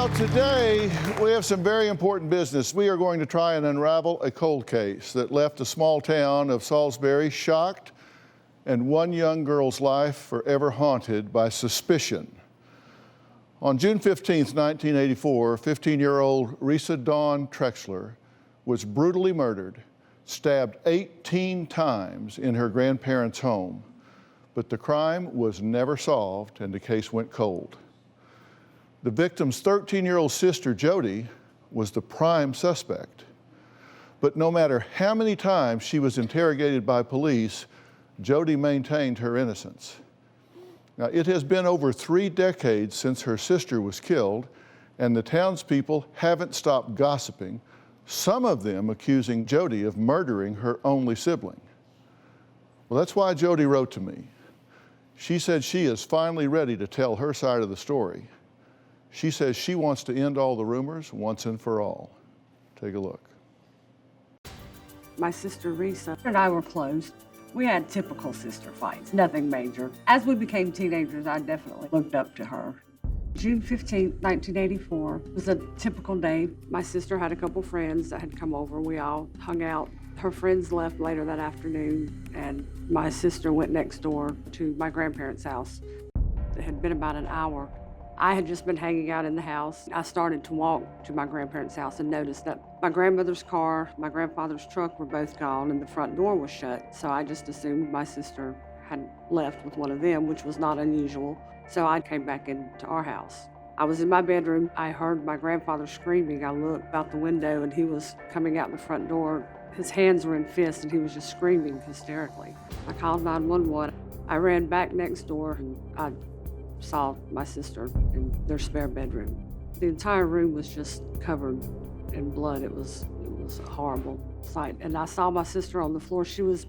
Well, today we have some very important business. We are going to try and unravel a cold case that left the small town of Salisbury shocked and one young girl's life forever haunted by suspicion. On June 15th, 1984, 15-year-old Reesa Dawn Trexler was brutally murdered, stabbed 18 times in her grandparents' home. But the crime was never solved and the case went cold. The victim's 13-year-old sister, Jodie, was the prime suspect. But no matter how many times she was interrogated by police, Jodie maintained her innocence. Now, it has been over 3 decades since her sister was killed, and the townspeople haven't stopped gossiping, some of them accusing Jodie of murdering her only sibling. Well, that's why Jodie wrote to me. She said she is finally ready to tell her side of the story. She says she wants to end all the rumors once and for all. Take a look. My sister Reesa and I were close. We had typical sister fights, nothing major. As we became teenagers, I definitely looked up to her. June 15th, 1984 was a typical day. My sister had a couple friends that had come over. We all hung out. Her friends left later that afternoon, and my sister went next door to my grandparents' house. It had been about an hour. I had just been hanging out in the house. I started to walk to my grandparents' house and noticed that my grandmother's car, my grandfather's truck were both gone and the front door was shut. So I just assumed my sister had left with one of them, which was not unusual. So I came back into our house. I was in my bedroom. I heard my grandfather screaming. I looked out the window and he was coming out the front door. His hands were in fists and he was just screaming hysterically. I called 911. I ran back next door and I saw my sister in their spare bedroom. The entire room was just covered in blood. It was a horrible sight. And I saw my sister on the floor. She was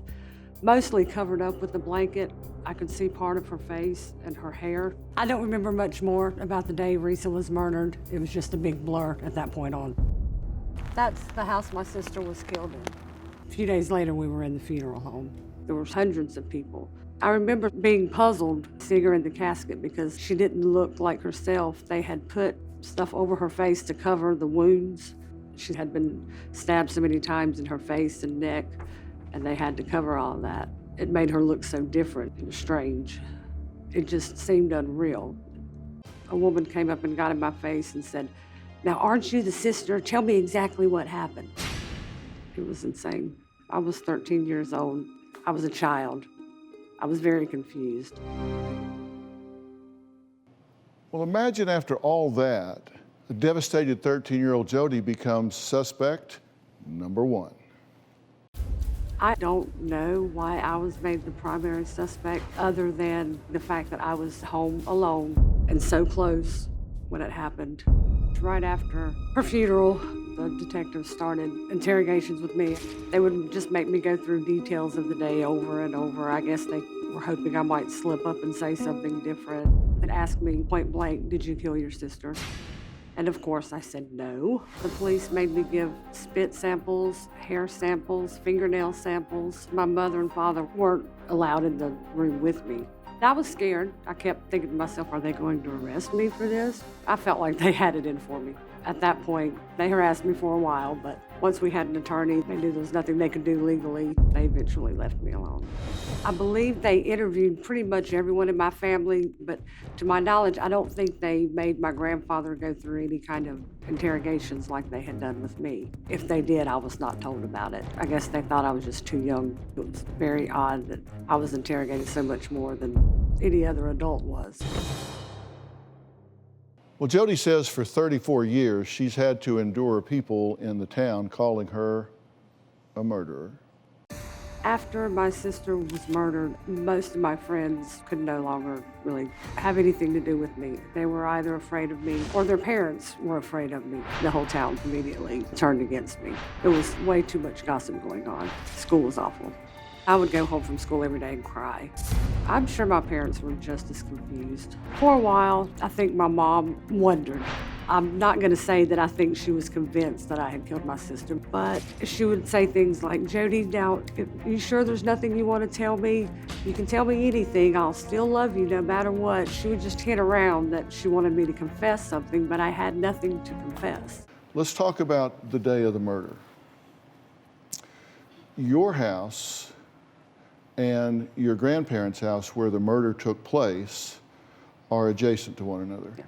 mostly covered up with a blanket. I could see part of her face and her hair. I don't remember much more about the day Reesa was murdered. It was just a big blur at that point on. That's the house my sister was killed in. A few days later, we were in the funeral home. There were hundreds of people. I remember being puzzled seeing her in the casket because she didn't look like herself. They had put stuff over her face to cover the wounds. She had been stabbed so many times in her face and neck, and they had to cover all that. It made her look so different and strange. It just seemed unreal. A woman came up and got in my face and said, "Now, aren't you the sister? Tell me exactly what happened." It was insane. I was 13 years old. I was a child. I was very confused. Well, imagine after all that, the devastated 13-year-old Jodie becomes suspect number 1. I don't know why I was made the primary suspect other than the fact that I was home alone and so close when it happened. Right after her funeral, the detectives started interrogations with me. They would just make me go through details of the day over and over. I guess they were hoping I might slip up and say something different. And ask me point blank, "Did you kill your sister?" And of course I said no. The police made me give spit samples, hair samples, fingernail samples. My mother and father weren't allowed in the room with me. I was scared. I kept thinking to myself, are they going to arrest me for this? I felt like they had it in for me. At that point, they harassed me for a while, but once we had an attorney, they knew there was nothing they could do legally. They eventually left me alone. I believe they interviewed pretty much everyone in my family, but to my knowledge, I don't think they made my grandfather go through any kind of interrogations like they had done with me. If they did, I was not told about it. I guess they thought I was just too young. It was very odd that I was interrogated so much more than any other adult was. Well, Jodie says for 34 years, she's had to endure people in the town calling her a murderer. After my sister was murdered, most of my friends could no longer really have anything to do with me. They were either afraid of me or their parents were afraid of me. The whole town immediately turned against me. There was way too much gossip going on. School was awful. I would go home from school every day and cry. I'm sure my parents were just as confused. For a while, I think my mom wondered I'm not going to say that I think she was convinced that I had killed my sister, but she would say things like, Jodie, now, are you sure there's nothing you want to tell me? You can tell me anything. I'll still love you no matter what. She would just hint around that she wanted me to confess something, but I had nothing to confess. Let's talk about the day of the murder. Your house and your grandparents' house where the murder took place are adjacent to one another. Yeah.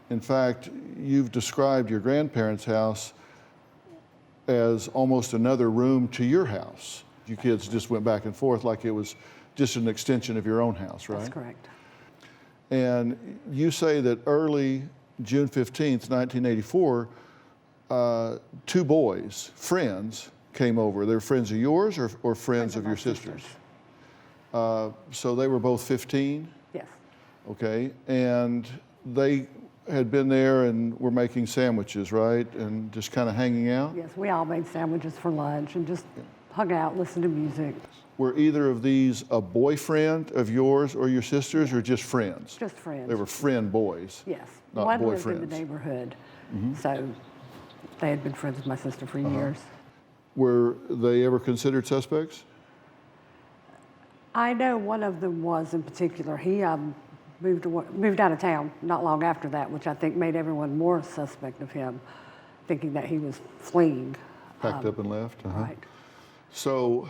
In fact, you've described your grandparents' house as almost another room to your house. You kids just went back and forth like it was just an extension of your own house, right? That's correct. And you say that early June 15th, 1984, two boys, friends, came over. They were friends of yours or friends of your sisters? So they were both 15? Yes. Okay, and they had been there and were making sandwiches, right? And just kind of hanging out? Yes, we all made sandwiches for lunch and just hung out, listened to music. Were either of these a boyfriend of yours or your sisters, or just friends? Just friends. They were friend boys? Yes. Not One boyfriends. lived in the neighborhood, so they had been friends with my sister for years. Were they ever considered suspects? I know one of them was in particular. He moved out of town not long after that, which I think made everyone more suspect of him, thinking that he was fleeing. Packed up and left? Right. So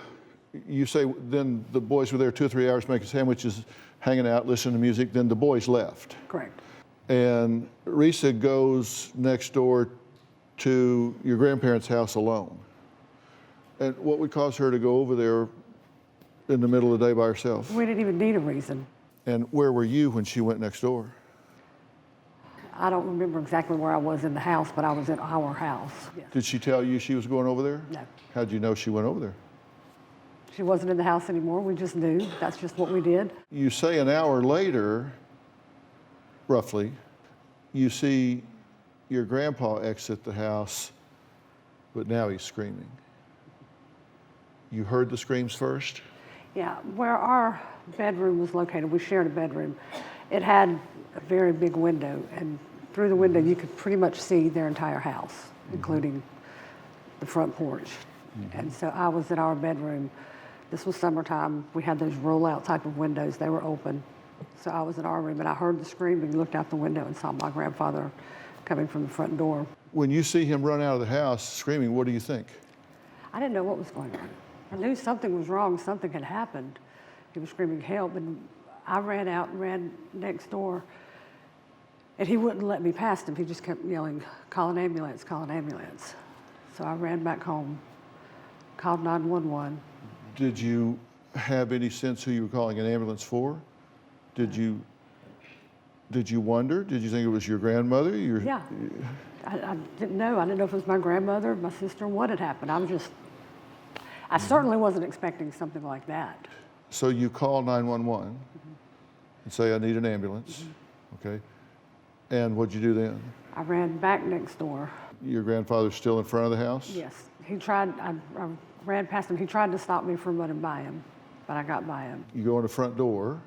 you say then the boys were there 2 or 3 hours making sandwiches, hanging out, listening to music, then the boys left. Correct. And Reesa goes next door to your grandparents' house alone. And what would cause her to go over there in the middle of the day by herself? We didn't even need a reason. And where were you when she went next door? I don't remember exactly where I was in the house, but I was in our house. Yes. Did she tell you she was going over there? No. How'd you know she went over there? She wasn't in the house anymore. We just knew. That's just what we did. You say an hour later, roughly, you see your grandpa exit the house, but now he's screaming. You heard the screams first? Yeah, where our bedroom was located, we shared a bedroom. It had a very big window, and through the window you could pretty much see their entire house, including the front porch. And so I was in our bedroom. This was summertime. We had those roll-out type of windows. They were open. So I was in our room, and I heard the screaming, looked out the window, and saw my grandfather coming from the front door. When you see him run out of the house screaming, what do you think? I didn't know what was going on. I knew something was wrong, something had happened. He was screaming help, and I ran out and ran next door, and he wouldn't let me past him. He just kept yelling, call an ambulance, call an ambulance. So I ran back home, called 911. Did you have any sense who you were calling an ambulance for? Did you wonder? Did you think it was your grandmother? Yeah, I didn't know. I didn't know if it was my grandmother, my sister, what had happened. I certainly wasn't expecting something like that. So you call 911 and say, I need an ambulance, okay? And what'd you do then? I ran back next door. Your grandfather's still in front of the house? Yes, I ran past him. He tried to stop me from running by him, but I got by him. You go in the front door,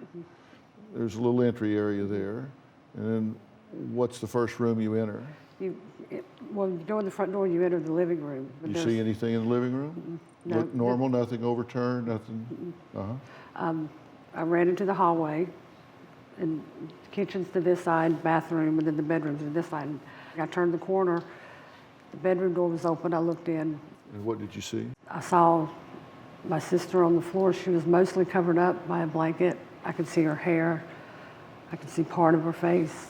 there's a little entry area there, and then what's the first room you enter? When you go in the front door, you enter the living room. You see anything in the living room? No. Look normal, nothing overturned, nothing? I ran into the hallway, and the kitchen's to this side, bathroom, and then the bedroom's to this side. I turned the corner, the bedroom door was open, I looked in. And what did you see? I saw my sister on the floor. She was mostly covered up by a blanket. I could see her hair. I could see part of her face.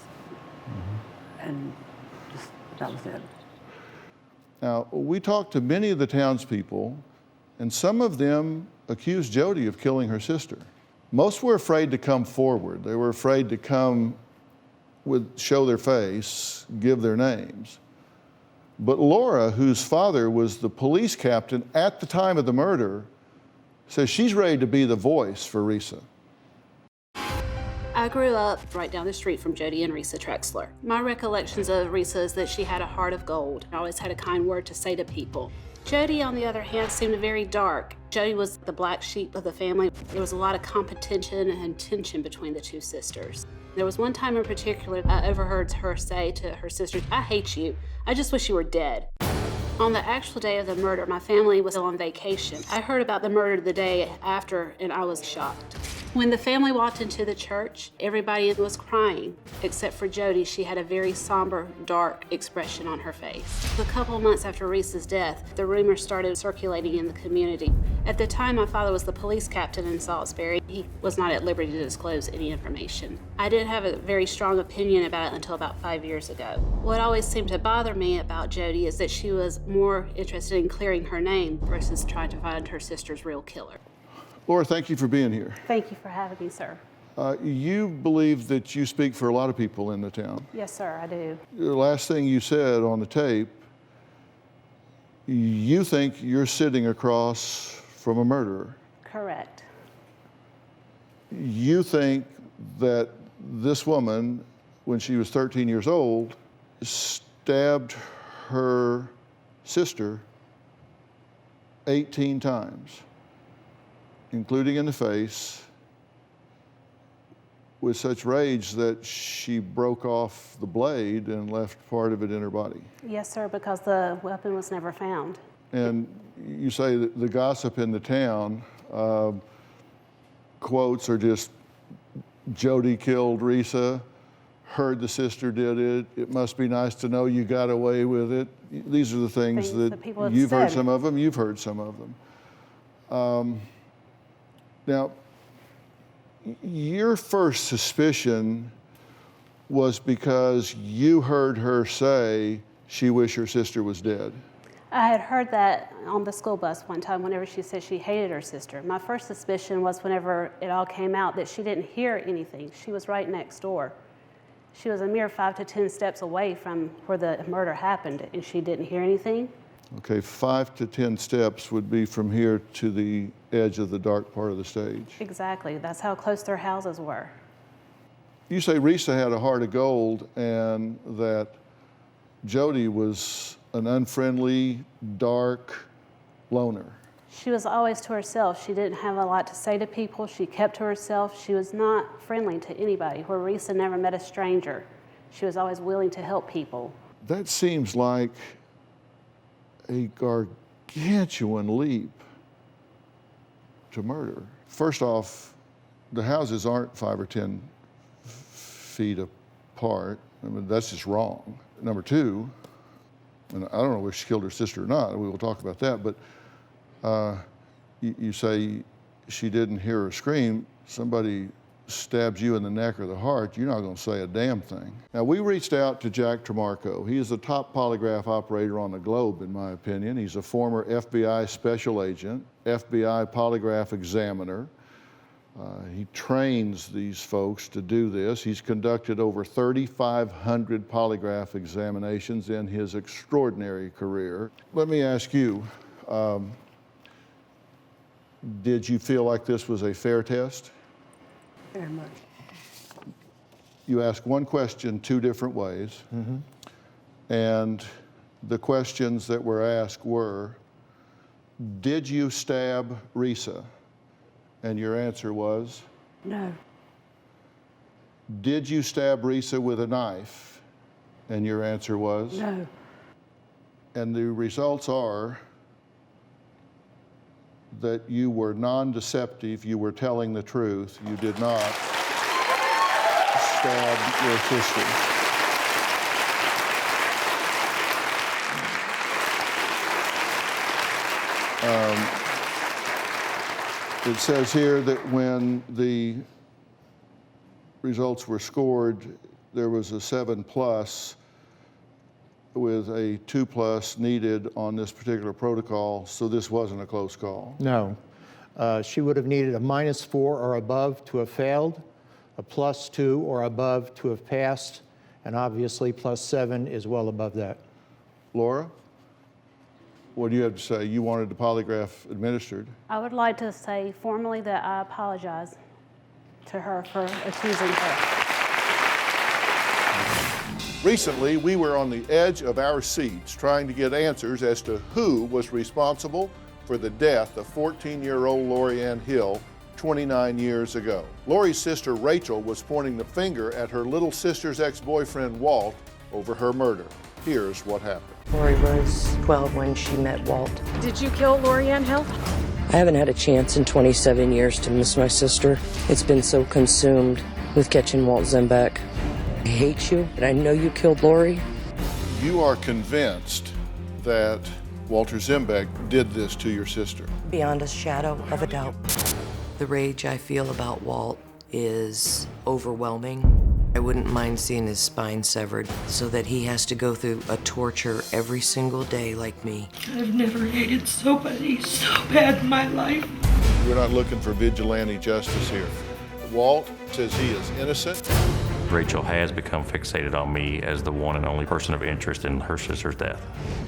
And just, that was it. Now, we talked to many of the townspeople, and some of them accused Jodie of killing her sister. Most were afraid to come forward. They were afraid to come show their face, give their names. But Laura, whose father was the police captain at the time of the murder, says she's ready to be the voice for Reesa. I grew up right down the street from Jodie and Reesa Trexler. My recollections of Reesa is that she had a heart of gold. I always had a kind word to say to people. Jodie, on the other hand, seemed very dark. Jodie was the black sheep of the family. There was a lot of competition and tension between the two sisters. There was one time in particular I overheard her say to her sister, "I hate you. I just wish you were dead." On the actual day of the murder, my family was on vacation. I heard about the murder the day after, and I was shocked. When the family walked into the church, everybody was crying, except for Jodie. She had a very somber, dark expression on her face. A couple of months after Reese's death, the rumors started circulating in the community. At the time, my father was the police captain in Salisbury. He was not at liberty to disclose any information. I didn't have a very strong opinion about it until about 5 years ago. What always seemed to bother me about Jodie is that she was more interested in clearing her name versus trying to find her sister's real killer. Laura, thank you for being here. Thank you for having me, sir. You believe that you speak for a lot of people in the town. Yes, sir, I do. The last thing you said on the tape, you think you're sitting across from a murderer. Correct. You think that this woman, when she was 13 years old, stabbed her sister 18 times, including in the face, with such rage that she broke off the blade and left part of it in her body. Yes, sir, because the weapon was never found. And you say that the gossip in the town, quotes are just, Jodie killed Reesa, heard the sister did it, it must be nice to know you got away with it. These are the things that people have you've heard said. some of them, you've heard some of them. Now, your first suspicion was because you heard her say she wished her sister was dead. I had heard that on the school bus one time whenever she said she hated her sister. My first suspicion was whenever it all came out that she didn't hear anything. She was right next door. She was a mere 5 to 10 steps away from where the murder happened, and she didn't hear anything. Okay, 5 to 10 steps would be from here to the edge of the dark part of the stage. Exactly. That's how close their houses were. You say Reesa had a heart of gold and that Jodie was an unfriendly, dark loner. She was always to herself. She didn't have a lot to say to people. She kept to herself. She was not friendly to anybody, where Reesa never met a stranger. She was always willing to help people. That seems like a gargantuan leap to murder. First off, the houses aren't 5 or 10 feet apart. I mean, that's just wrong. Number two, and I don't know if she killed her sister or not, we will talk about that, but you say she didn't hear her scream. Somebody stabs you in the neck or the heart, you're not going to say a damn thing. Now, we reached out to Jack Tremarco. He is the top polygraph operator on the globe, in my opinion. He's a former FBI special agent, FBI polygraph examiner. He trains these folks to do this. He's conducted over 3,500 polygraph examinations in his extraordinary career. Let me ask you, did you feel like this was a fair test? Very much. You asked one question 2 different ways, and the questions that were asked were, did you stab Reesa? And your answer was? No. Did you stab Reesa with a knife? And your answer was? No. And the results are that you were non-deceptive, you were telling the truth, you did not stab your sister. It says here that when the results were scored, there was a 7+ with a 2+ needed on this particular protocol, so this wasn't a close call. No. She would have needed a -4 or above to have failed, a +2 or above to have passed, and obviously +7 is well above that. Laura, what do you have to say? You wanted the polygraph administered. I would like to say formally that I apologize to her for accusing her. Recently, we were on the edge of our seats trying to get answers as to who was responsible for the death of 14-year-old Lori Ann Hill 29 years ago. Lori's sister Rachel was pointing the finger at her little sister's ex-boyfriend Walt over her murder. Here's what happened. Lori was 12 when she met Walt. Did you kill Lori Ann Hill? I haven't had a chance in 27 years to miss my sister. It's been so consumed with catching Walt Zembeck. I hate you, and I know you killed Lori. You are convinced that Walter Zembeck did this to your sister. Beyond a shadow of a doubt. The rage I feel about Walt is overwhelming. I wouldn't mind seeing his spine severed so that he has to go through a torture every single day like me. I've never hated somebody so bad in my life. We're not looking for vigilante justice here. Walt says he is innocent. Rachel has become fixated on me as the one and only person of interest in her sister's death,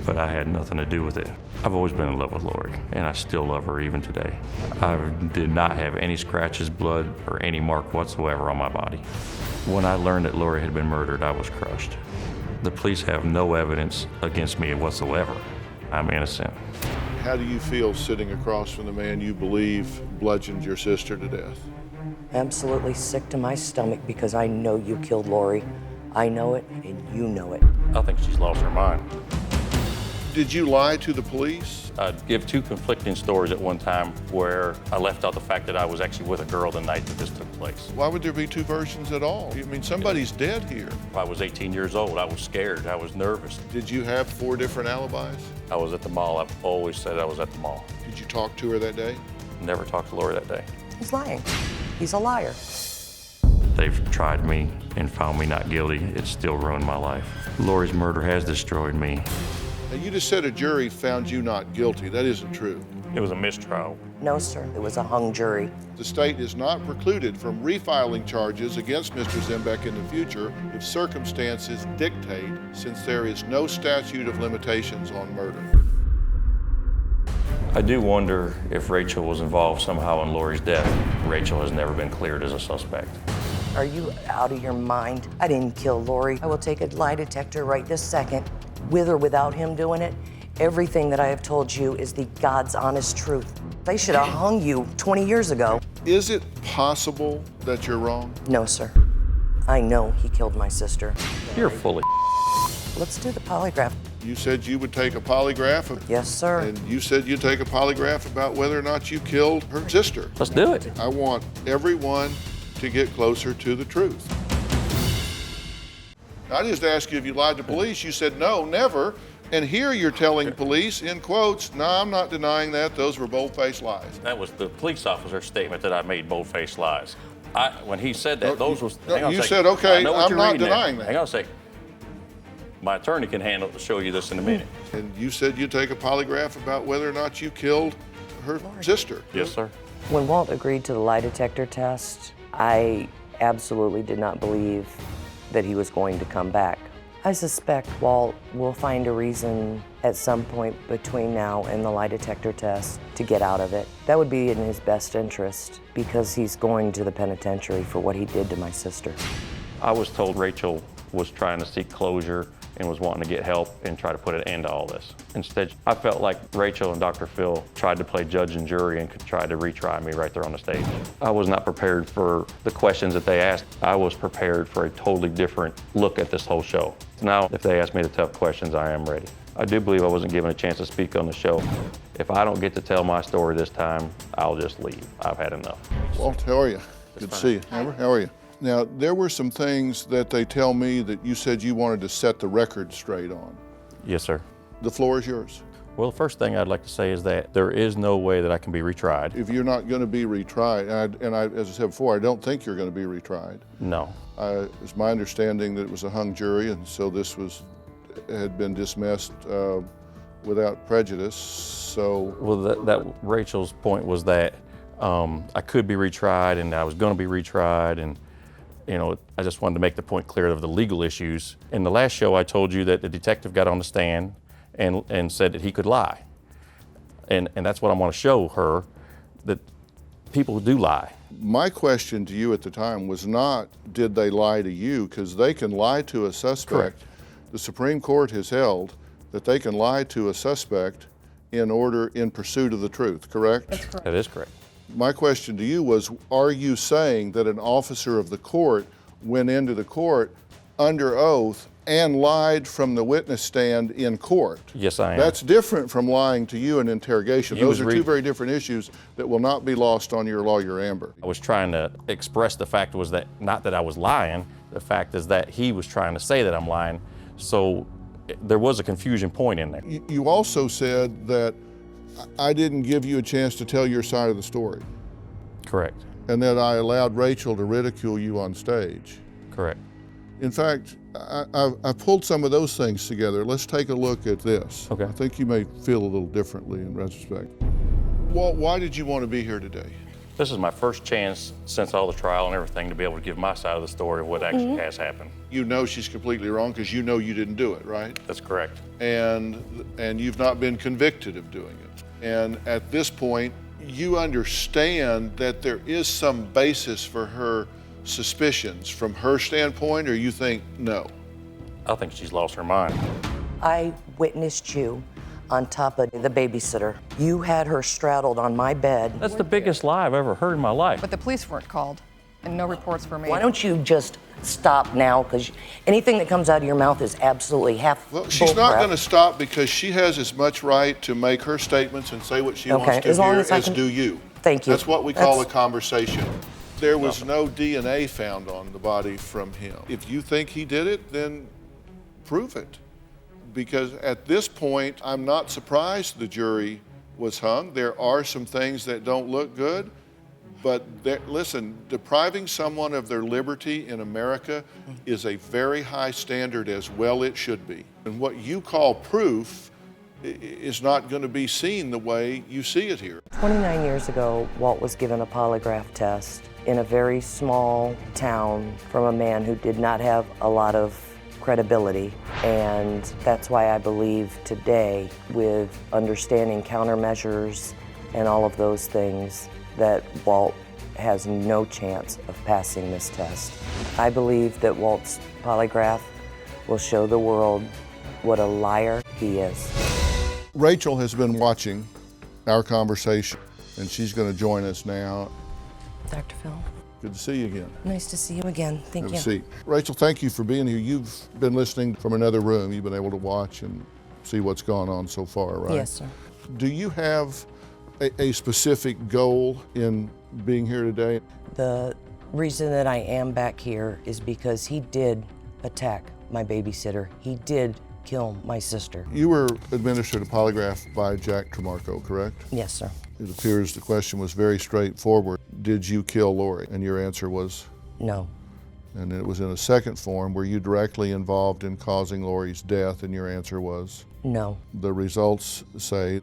but I had nothing to do with it. I've always been in love with Lori, and I still love her even today. I did not have any scratches, blood, or any mark whatsoever on my body. When I learned that Lori had been murdered, I was crushed. The police have no evidence against me whatsoever. I'm innocent. How do you feel sitting across from the man you believe bludgeoned your sister to death? Absolutely sick to my stomach because I know you killed Lori. I know it, and you know it. I think she's lost her mind. Did you lie to the police? I'd give two conflicting stories at one time where I left out the fact that I was actually with a girl the night that this took place. Why would there be two versions at all? I mean, somebody's dead here. I was 18 years old. I was scared. I was nervous. Did you have 4 different alibis? I was at the mall. I've always said I was at the mall. Did you talk to her that day? Never talked to Lori that day. He's lying. He's a liar. They've tried me and found me not guilty. It's still ruined my life. Lori's murder has destroyed me. Now, you just said a jury found you not guilty. That isn't true. It was a mistrial. No, sir. It was a hung jury. The state is not precluded from refiling charges against Mr. Zembeck in the future if circumstances dictate, since there is no statute of limitations on murder. I do wonder if Rachel was involved somehow in Lori's death. Rachel has never been cleared as a suspect. Are you out of your mind? I didn't kill Lori. I will take a lie detector right this second, with or without him doing it. Everything that I have told you is the God's honest truth. They should have hung you 20 years ago. Is it possible that you're wrong? No, sir. I know he killed my sister. You're fully. Let's do the polygraph. You said you would take a polygraph, Yes, sir. and you said you'd take a polygraph about whether or not you killed her sister. Let's do it. I want everyone to get closer to the truth. I just asked you if you lied to police. You said no, never. And here you're telling police, in quotes, no, I'm not denying that. Those were bold-faced lies. That was the police officer's statement that I made bold-faced lies. When he said that, No, those was. no, hang on a you second. said, okay, I know what I'm you're not reading there. denying that. Hang on a second. My attorney can show you this in a minute. And you said you'd take a polygraph about whether or not you killed her sister. Yes, sir. When Walt agreed to the lie detector test, I absolutely did not believe that he was going to come back. I suspect Walt will find a reason at some point between now and the lie detector test to get out of it. That would be in his best interest because he's going to the penitentiary for what he did to my sister. I was told Rachel was trying to seek closure and was wanting to get help and try to put an end to all this. Instead, I felt like Rachel and DrPhil tried to play judge and jury and could try to retry me right there on the stage. I was not prepared for the questions that they asked. I was prepared for a totally different look at this whole show. Now, if they ask me the tough questions, I am ready. I do believe I wasn't given a chance to speak on the show. If I don't get to tell my story this time, I'll just leave. I've had enough. Walt, how are you? Good to see you. Amber, how are you? Now, there were some things that they tell me that you said you wanted to set the record straight on. Yes, sir. The floor is yours. Well, the first thing I'd like to say is that there is no way that I can be retried. If you're not going to be retried, and I, as I said before, I don't think you're going to be retried. No. It's my understanding that it was a hung jury, and so this had been dismissed without prejudice. So, Well, that Rachel's point was that I could be retried, and I was going to be retried, and you know, I just wanted to make the point clear of the legal issues. In the last show, I told you that the detective got on the stand and said that he could lie, and that's what I want to show her, that people do lie. my question to you at the time was not, did they lie to you? Because they can lie to a suspect. Correct. The Supreme Court has held that they can lie to a suspect in pursuit of the truth, correct? That's correct. That is correct. My question to you was, are you saying that an officer of the court went into the court under oath and lied from the witness stand in court? Yes, I am. That's different from lying to you in interrogation. You Those was are two very different issues that will not be lost on your lawyer, Amber. I was trying to express the fact was that, not that I was lying, the fact is that he was trying to say that I'm lying, so there was a confusion point in there. You also said that I didn't give you a chance to tell your side of the story, Correct. and that I allowed Rachel to ridicule you on stage. Correct. In fact, I pulled some of those things together. Let's take a look at this. Okay. I think you may feel a little differently in retrospect. Walt, why did you want to be here today? This is my first chance since all the trial and everything to be able to give my side of the story of what actually has happened. You know she's completely wrong because you know you didn't do it, right? That's correct. And you've not been convicted of doing it. And at this point, you understand that there is some basis for her suspicions from her standpoint, or you think no? I think she's lost her mind. I witnessed you on top of the babysitter. You had her straddled on my bed. That's the biggest lie I've ever heard in my life. But the police weren't called, and no reports were made. Why don't you just stop now? Because anything that comes out of your mouth is absolutely half Well, she's not bullcrap. going to stop because she has as much right to make her statements and say what she Okay, wants to as long hear as I as can- do you. Thank you. That's what we call a That's- conversation. There was no DNA found on the body from him. If you think he did it, then prove it. Because at this point, I'm not surprised the jury was hung. There are some things that don't look good, but listen, depriving someone of their liberty in America is a very high standard, as well it should be. And what you call proof is not going to be seen the way you see it here. 29 years ago, Walt was given a polygraph test in a very small town from a man who did not have a lot of credibility. And that's why I believe today, with understanding countermeasures and all of those things, that Walt has no chance of passing this test. I believe that Walt's polygraph will show the world what a liar he is. Rachel has been watching our conversation, and she's going to join us now. Dr. Phil, Good to see you again. nice to see you again. Thank Have you. a seat. Rachel, thank you for being here. You've been listening from another room. You've been able to watch and see what's gone on so far, right? Yes, sir. Do you have a specific goal in being here today? The reason that I am back here is because he did attack my babysitter. He did kill my sister. You were administered a polygraph by Jack Tremarco, correct? Yes, sir. It appears the question was very straightforward. Did you kill Lori? And your answer was? No. And it was in a second form. Were you directly involved in causing Lori's death? And your answer was? No. The results say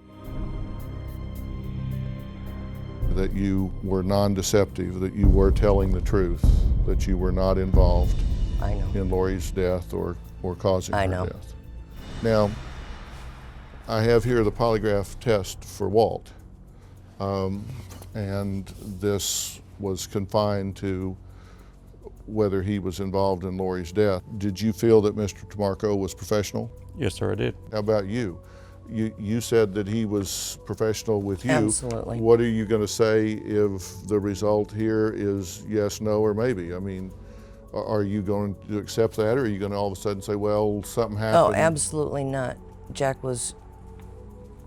that you were non-deceptive, that you were telling the truth, that you were not involved I know. in Lori's death or causing I her know. death. Now, I have here the polygraph test for Walt, and this was confined to whether he was involved in Lori's death. Did you feel that Mr. Tremarco was professional? Yes, sir, I did. How about you? You said that he was professional with you. Absolutely. What are you going to say if the result here is yes, no, or maybe? I mean, are you going to accept that, or are you going to all of a sudden say, well, something Oh, happened? absolutely not. Jack was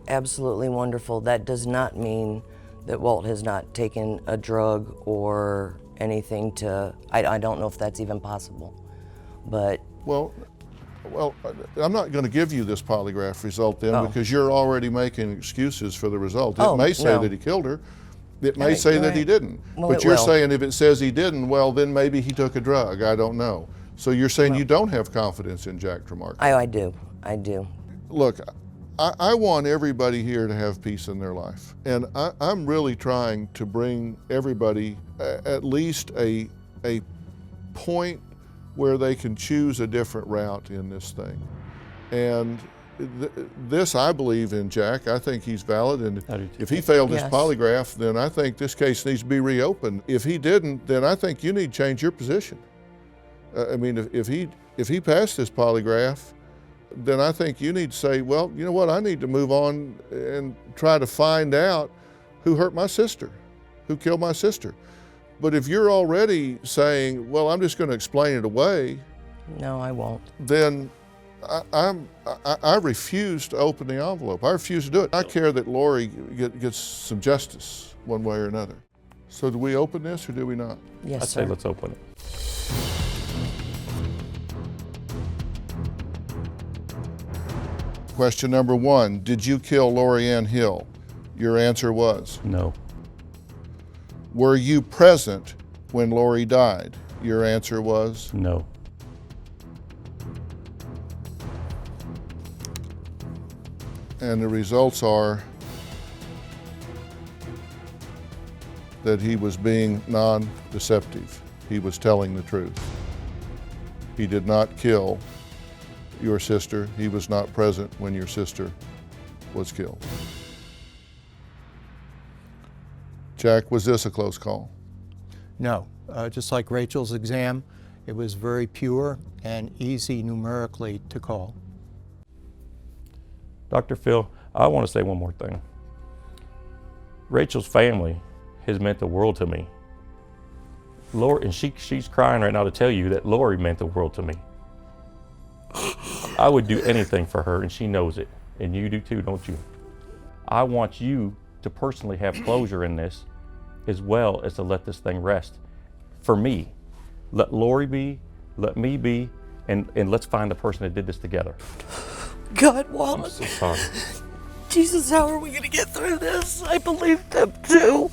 absolutely wonderful. That does not mean that Walt has not taken a drug or anything to, I don't know if that's even possible, but Well, I'm not going to give you this polygraph result then, Oh. because you're already making excuses for the result. It Oh, may say no. that he killed her. It may Right, say you're that he right. didn't. Well, But it you're will. saying if it says he didn't, well, then maybe he took a drug. I don't know. So you're saying you don't have confidence in Jack Tremarco. I do. I do. Look, I want everybody here to have peace in their life. And I'm really trying to bring everybody at least a point where they can choose a different route in this thing. And this, I believe in Jack. I think he's valid. And I do too. if he failed his Yes. polygraph, then I think this case needs to be reopened. If he didn't, then I think you need to change your position. I mean, if he passed this polygraph, then I think you need to say, well, you know what, I need to move on and try to find out who hurt my sister. who killed my sister. But if you're already saying, well, I'm just going to explain it away, No, I won't. then I refuse to open the envelope. I refuse to do it. I care that Lori gets some justice one way or another. So do we open this or do we not? Yes, I'd sir. say let's open it. Question number 1, did you kill Lori Ann Hill? Your answer was? No. Were you present when Lori died? Your answer was? No. And the results are that he was being non-deceptive. He was telling the truth. He did not kill your sister. He was not present when your sister was killed. Jack, was this a close call? No, just like Rachel's exam, it was very pure and easy numerically to call. Dr. Phil, I want to say one more thing. Rachel's family has meant the world to me. Lori, and she's crying right now to tell you that Lori meant the world to me. I would do anything for her, and she knows it. And you do too, don't you? I want you to personally have closure in this, as well as to let this thing rest. For me, let Lori be, let me be, and let's find the person that did this together. God, Walt. I'm so sorry. Jesus, how are we going to get through this? I believe them too.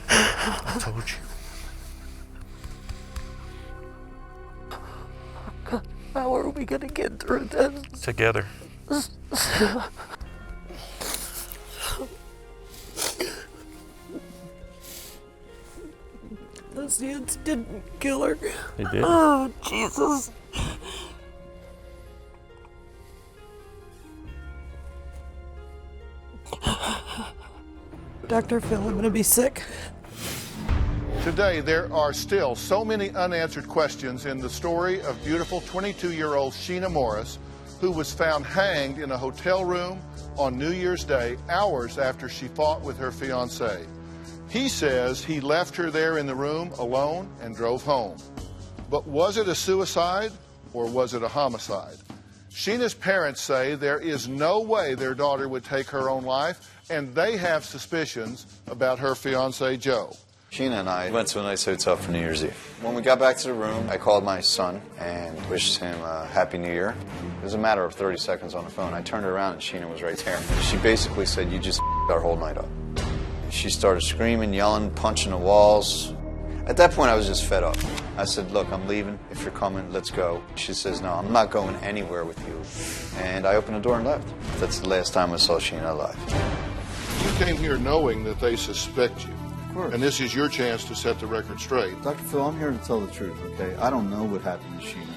I told you. God, how are we going to get through this? Together. The Sands didn't kill her. They did. Oh, Jesus. Dr. Phil, I'm going to be sick. Today, there are still so many unanswered questions in the story of beautiful 22-year-old Sheena Morris, who was found hanged in a hotel room on New Year's Day, hours after she fought with her fiancé. He says he left her there in the room alone and drove home. But was it a suicide or was it a homicide? Sheena's parents say there is no way their daughter would take her own life, and they have suspicions about her fiancé, Joe. Sheena and I went to a nice hotel for New Year's Eve. When we got back to the room, I called my son and wished him a Happy New Year. It was a matter of 30 seconds on the phone. I turned around and Sheena was right there. She basically said, "You just our whole night up." She started screaming, yelling, punching the walls. At that point, I was just fed up. I said, "Look, I'm leaving. If you're coming, let's go." She says, "No, I'm not going anywhere with you." And I opened the door and left. That's the last time I saw Sheena alive. You came here knowing that they suspect you. Of course. And this is your chance to set the record straight. Dr. Phil, I'm here to tell the truth, okay? I don't know what happened to Sheena.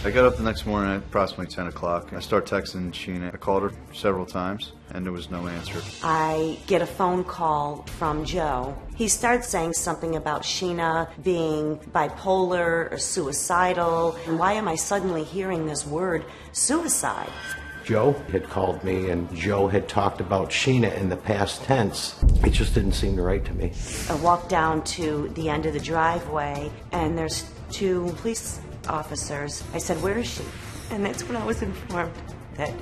I got up the next morning at approximately 10 o'clock. I start texting Sheena. I called her several times, and there was no answer. I get a phone call from Joe. He starts saying something about Sheena being bipolar or suicidal. And why am I suddenly hearing this word, suicide? Joe had called me, and Joe had talked about Sheena in the past tense. It just didn't seem right to me. I walk down to the end of the driveway, and there's two police officers. I said, "Where is she?" And that's when I was informed that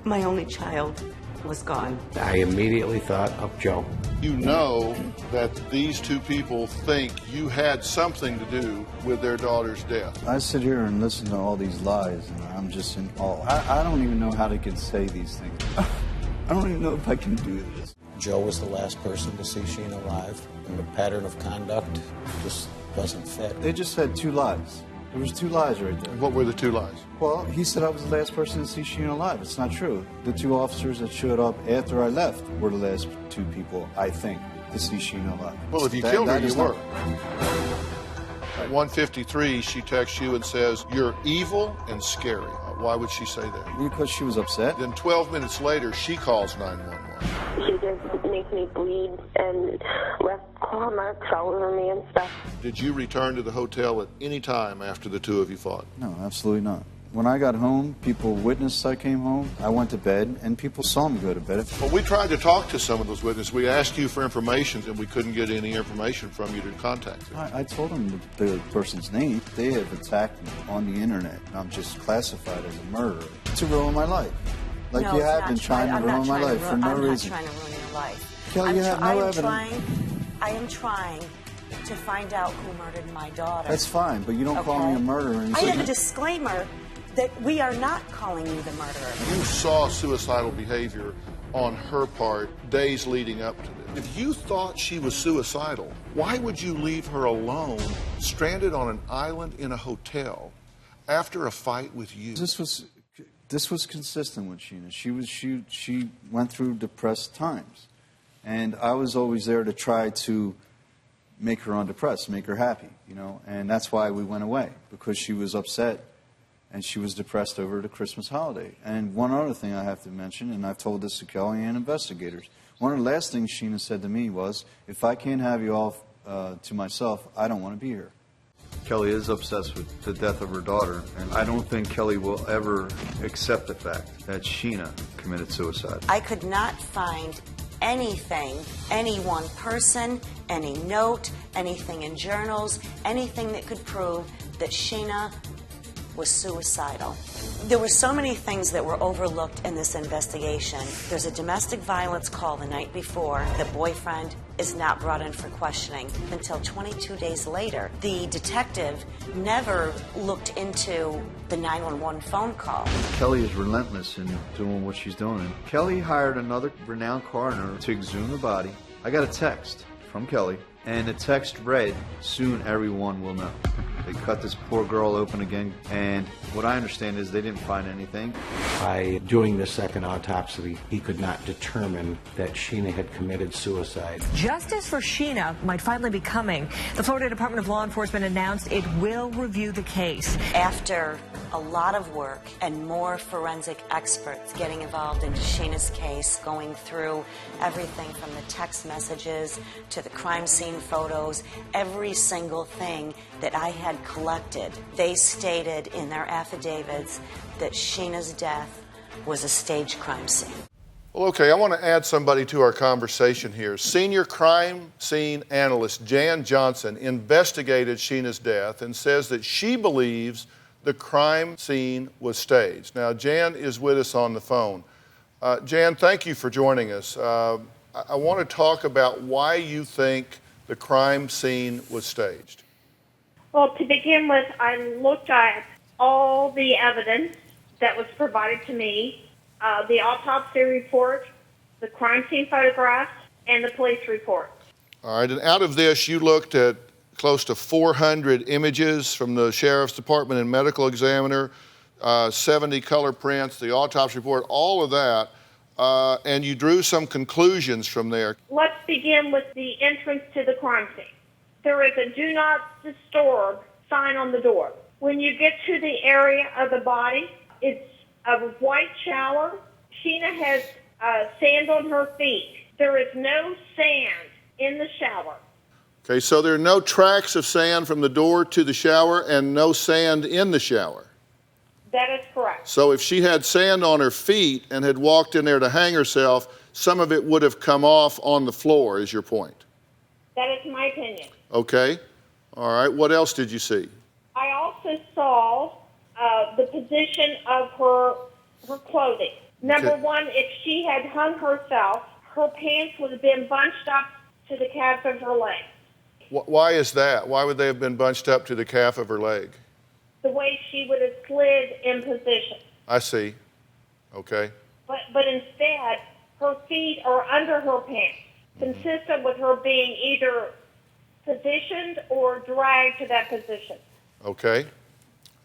my only child was gone. I immediately thought of Joe. You know that these two people think you had something to do with their daughter's death. I sit here and listen to all these lies, and I'm just in awe. I don't even know how they can say these things. I don't even know if I can do this. Joe was the last person to see Sheena alive, and the pattern of conduct just doesn't fit. They just said two lies. There was two lies right there. What were the two lies? Well, he said I was the last person to see Sheena alive. It's not true. The two officers that showed up after I left were the last two people, I think, to see Sheena alive. Well, if you killed her, you were. At 1:53, she texts you and says, "You're evil and scary." Why would she say that? Because she was upset. Then 12 minutes later, she calls 911. She just makes me bleed and left claw marks all over me and stuff. Did you return to the hotel at any time after the two of you fought? No, absolutely not. When I got home, people witnessed I came home. I went to bed, and people saw me go to bed. Well, we tried to talk to some of those witnesses. We asked you for information, and we couldn't get any information from you to contact them. I told them the person's name. They have attacked me on the internet, and I'm just classified as a murderer to ruin my life. Like No, you it's have not been trying to ruin my life for no reason. I'm not trying to ruin your life. Kelly, you have no evidence. I am trying to find out who murdered my daughter. That's fine, but you don't call me a murderer. I have a disclaimer that we are not calling you the murderer. You saw suicidal behavior on her part days leading up to this. If you thought she was suicidal, why would you leave her alone, stranded on an island in a hotel, after a fight with you? This was consistent with Sheena. She went through depressed times, and I was always there to try to make her undepressed, make her happy, and that's why we went away, because she was upset and she was depressed over the Christmas holiday. And one other thing I have to mention, and I've told this to Kelly and investigators, one of the last things Sheena said to me was, if I can't have you all to myself, I don't want to be here. Kelly is obsessed with the death of her daughter, and I don't think Kelly will ever accept the fact that Sheena committed suicide. I could not find anything, any one person, any note, anything in journals, anything that could prove that Sheena was suicidal. There were so many things that were overlooked in this investigation. There's a domestic violence call the night before. The boyfriend is not brought in for questioning until 22 days later. The detective never looked into the 911 phone call. Kelly is relentless in doing what she's doing. And Kelly hired another renowned coroner to exhume the body. I got a text from Kelly, and the text read, "Soon everyone will know." They cut this poor girl open again, and what I understand is they didn't find anything. By doing the second autopsy, he could not determine that Sheena had committed suicide. Justice for Sheena might finally be coming. The Florida Department of Law Enforcement announced it will review the case. After a lot of work and more forensic experts getting involved into Sheena's case, going through everything from the text messages to the crime scene photos, every single thing that I had collected, they stated in their affidavits that Sheena's death was a staged crime scene. Well, okay, I want to add somebody to our conversation here. Senior crime scene analyst Jan Johnson investigated Sheena's death and says that she believes the crime scene was staged. Now, Jan is with us on the phone. Jan, thank you for joining us. I want to talk about why you think the crime scene was staged. Well, to begin with, I looked at all the evidence that was provided to me, the autopsy report, the crime scene photographs, and the police report. All right, and out of this, you looked at close to 400 images from the Sheriff's Department and medical examiner, 70 color prints, the autopsy report, all of that, and you drew some conclusions from there. Let's begin with the entrance to the crime scene. There is a do not disturb sign on the door. When you get to the area of the body, it's a white shower. Sheena has sand on her feet. There is no sand in the shower. Okay, so there are no tracks of sand from the door to the shower and no sand in the shower. That is correct. So if she had sand on her feet and had walked in there to hang herself, some of it would have come off on the floor, is your point? That is my opinion. Okay. All right. What else did you see? I also saw the position of her clothing. Number one, if she had hung herself, her pants would have been bunched up to the calf of her leg. Why is that? Why would they have been bunched up to the calf of her leg? The way she would have slid in position. I see. Okay. But instead, her feet are under her pants, consistent with her being either positioned or dragged to that position. Okay.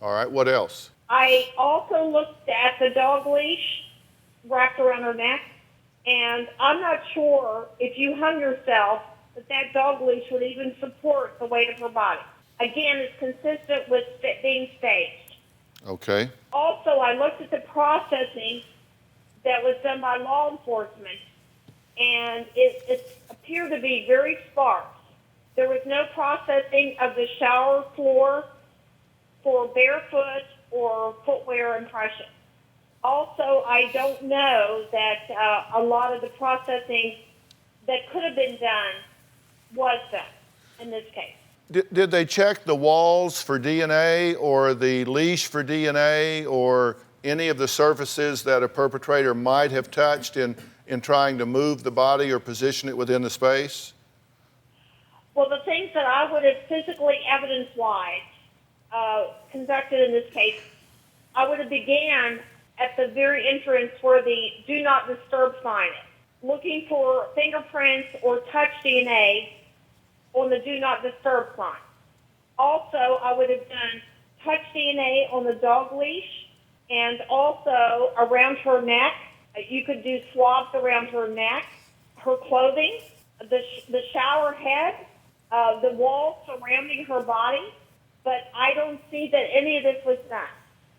All right. What else? I also looked at the dog leash wrapped around her neck, and I'm not sure if you hung yourself that dog leash would even support the weight of her body. Again, it's consistent with being staged. Okay. Also, I looked at the processing that was done by law enforcement, and it appeared to be very sparse. There was no processing of the shower floor for barefoot or footwear impressions. Also, I don't know that a lot of the processing that could have been done was done in this case. Did they check the walls for DNA or the leash for DNA or any of the surfaces that a perpetrator might have touched in trying to move the body or position it within the space? Well, the things that I would have physically evidence-wise conducted in this case, I would have began at the very entrance where the do not disturb sign is, looking for fingerprints or touch DNA on the do not disturb sign. Also, I would have done touch DNA on the dog leash and also around her neck. You could do swabs around her neck, her clothing, the shower head, the walls surrounding her body, but I don't see that any of this was done.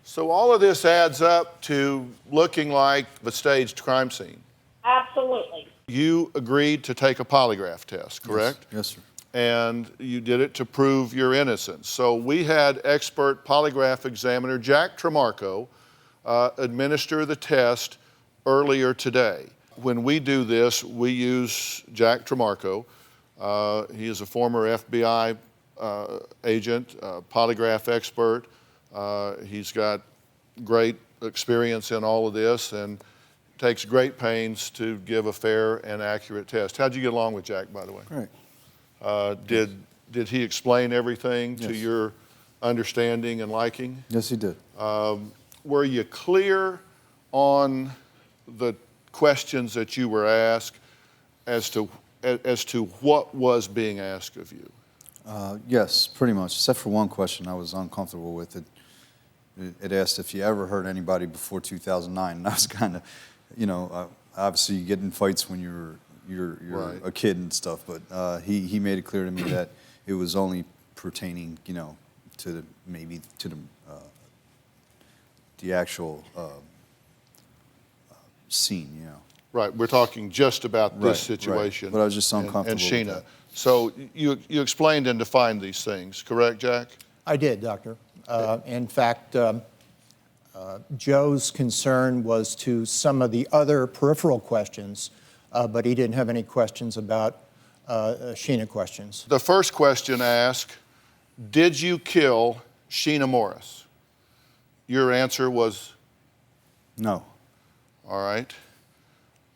So all of this adds up to looking like a staged crime scene. Absolutely. You agreed to take a polygraph test, correct? Yes, sir. And you did it to prove your innocence. So we had expert polygraph examiner Jack Tremarco administer the test earlier today. When we do this, we use Jack Tremarco. He is a former FBI agent, polygraph expert. He's got great experience in all of this and takes great pains to give a fair and accurate test. How'd you get along with Jack, by the way? Great. Did he explain everything to Yes. your understanding and liking? Yes, he did. Were you clear on the questions that you were asked as to what was being asked of you? Yes, pretty much, except for one question I was uncomfortable with. It asked if you ever hurt anybody before 2009, and I was kind of, obviously you get in fights when you're Right. a kid and stuff, but he made it clear to me that it was only pertaining, to the actual scene, Right, we're talking just about this Right, situation. right. But I was just uncomfortable And with Sheena. that. So you explained and defined these things, correct, Jack? I did, Doctor. In fact, Joe's concern was to some of the other peripheral questions, but he didn't have any questions about Sheena questions. The first question asked, did you kill Sheena Morris? Your answer was? No. All right.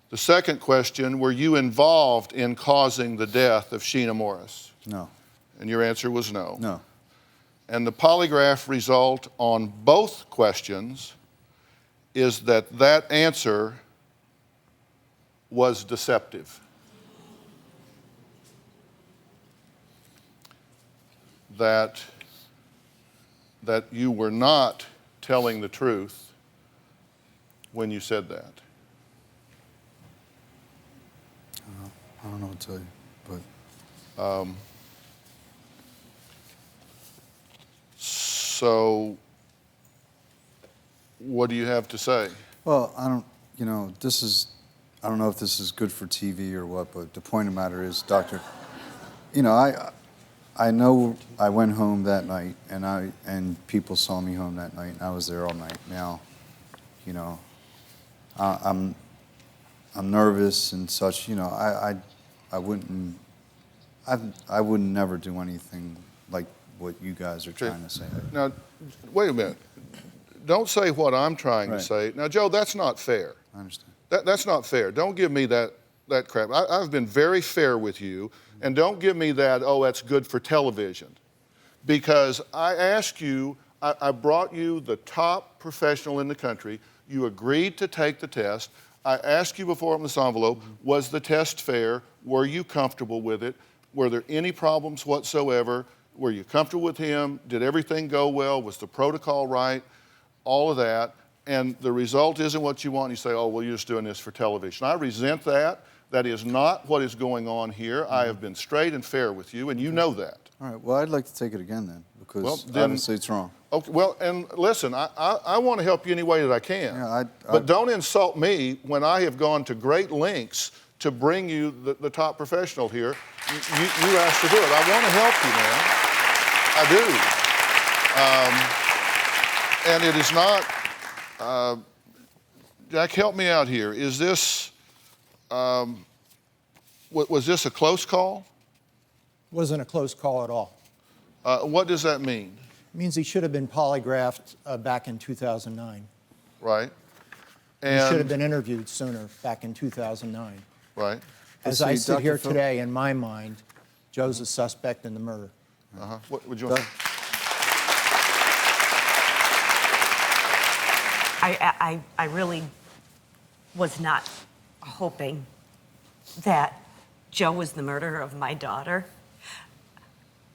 The second question, were you involved in causing the death of Sheena Morris? No. And your answer was no. No. And the polygraph result on both questions is that answer was deceptive. That you were not telling the truth when you said that. I don't know what to tell you, but... So, what do you have to say? Well, I don't know if this is good for TV or what, but the point of the matter is, Doctor, I know I went home that night, and people saw me home that night, and I was there all night. Now, I'm nervous and such. I wouldn't never do anything like what you guys are trying to say. Now, wait a minute. Don't say what I'm trying to Right. say. Now, Joe, that's not fair. I understand. That's not fair. Don't give me that crap. I've been very fair with you, and don't give me that, oh, that's good for television. Because I asked you, I brought you the top professional in the country. You agreed to take the test. I asked you before in this envelope, was the test fair? Were you comfortable with it? Were there any problems whatsoever? Were you comfortable with him? Did everything go well? Was the protocol right? All of that. And the result isn't what you want. You say, oh, well, you're just doing this for television. I resent that. That is not what is going on here. I have been straight and fair with you, and you know that. All right, well, I'd like to take it again then, because Well, then- obviously it's wrong. Okay, well, and listen, I want to help you any way that I can. Yeah, but don't insult me when I have gone to great lengths to bring you the top professional here. You asked to do it. I want to help you, man. I do. And it is not, Jack, help me out here. Is this, was this a close call? Wasn't a close call at all. What does that mean? It means he should have been polygraphed back in 2009. Right. He And should have been interviewed sooner, back in 2009. Right. As I sit here today, in my mind, Joe's a suspect in the murder. What would you want? I really was not hoping that Joe was the murderer of my daughter.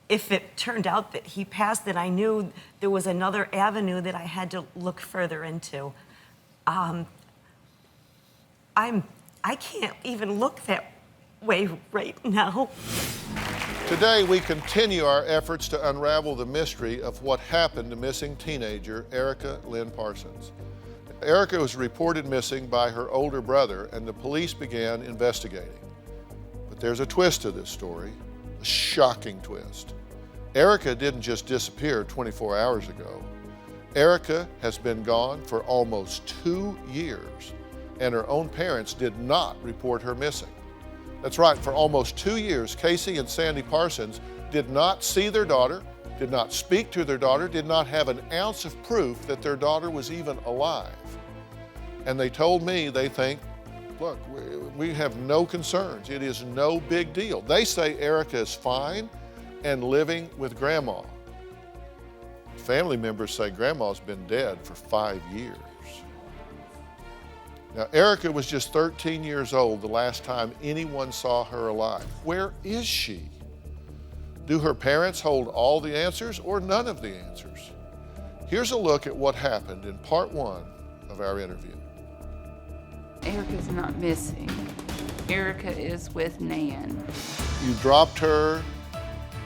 If it turned out that he passed, then I knew there was another avenue that I had to look further into. I can't even look that way right now. Today, we continue our efforts to unravel the mystery of what happened to missing teenager Erica Lynn Parsons. Erica was reported missing by her older brother, and the police began investigating. But there's a twist to this story, a shocking twist. Erica didn't just disappear 24 hours ago. Erica has been gone for almost 2 years, and her own parents did not report her missing. That's right, for almost 2 years, Cassi and Sandy Parsons did not see their daughter, did not speak to their daughter, did not have an ounce of proof that their daughter was even alive. And they told me they think, look, we have no concerns. It is no big deal. They say Erica is fine and living with Grandma. Family members say Grandma's been dead for 5 years. Now, Erica was just 13 years old the last time anyone saw her alive. Where is she? Do her parents hold all the answers or none of the answers? Here's a look at what happened in part 1 of our interview. Erica's not missing. Erica is with Nan. You dropped her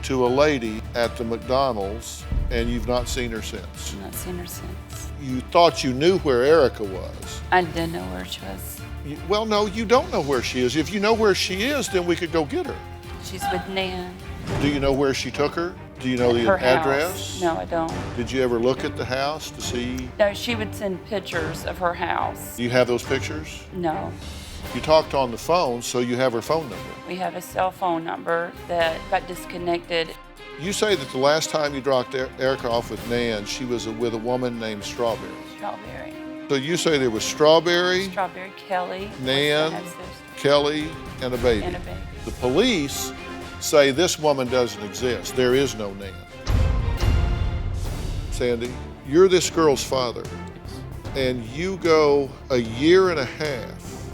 to a lady at the McDonald's and you've not seen her since. I've not seen her since. You thought you knew where Erica was. I didn't know where she was. Well, no, you don't know where she is. If you know where she is, then we could go get her. She's with Nan. Do you know where she took her? Do you know the Her address? house. No, I don't. Did you ever look at the house to see? No, she would send pictures of her house. Do you have those pictures? No. You talked on the phone, so you have her phone number. We have a cell phone number that got disconnected. You say that the last time you dropped Erica off with Nan, she was with a woman named Strawberry. Strawberry. So you say there was Strawberry, Kelly, Nan, Kelly, and a baby. And a baby. The police say this woman doesn't exist. There is no Nan. Sandy, you're this girl's father, and you go a year and a half,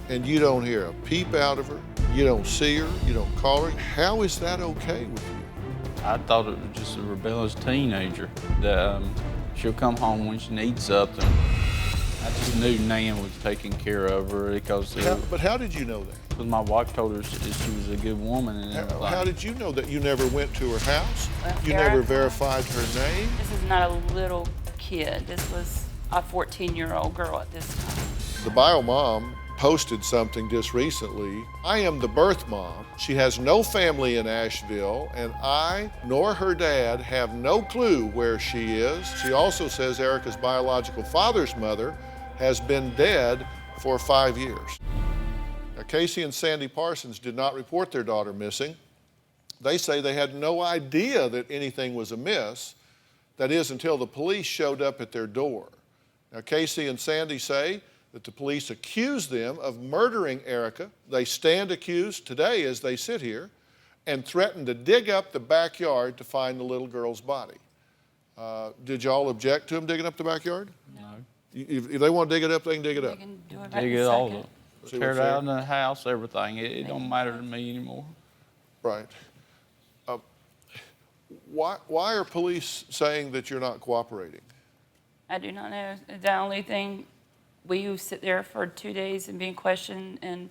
and you don't hear a peep out of her, you don't see her, you don't call her. How is that okay with you? I thought it was just a rebellious teenager that she'll come home when she needs something. I just knew Nan was taking care of her because... But how did you know that? Because my wife told her she was a good woman and everything. How did you know that? You never went to her house? Well, You never verified her name? This is not a little kid. This was a 14-year-old girl at this time. The bio mom posted something just recently. I am the birth mom. She has no family in Asheville, and I nor her dad have no clue where she is. She also says Erica's biological father's mother has been dead for 5 years. Now, Cassi and Sandy Parsons did not report their daughter missing. They say they had no idea that anything was amiss. That is, until the police showed up at their door. Now, Cassi and Sandy say that the police accused them of murdering Erica. They stand accused today as they sit here and threatened to dig up the backyard to find the little girl's body. Did y'all object to them digging up the backyard? No. If they want to dig it up, they can dig it up. They can do it right Dig this it all second. up. Tear it out in the house, everything. It don't matter to me anymore. Right. Why are police saying that you're not cooperating? I do not know. The only thing, we sit there for 2 days and being questioned, and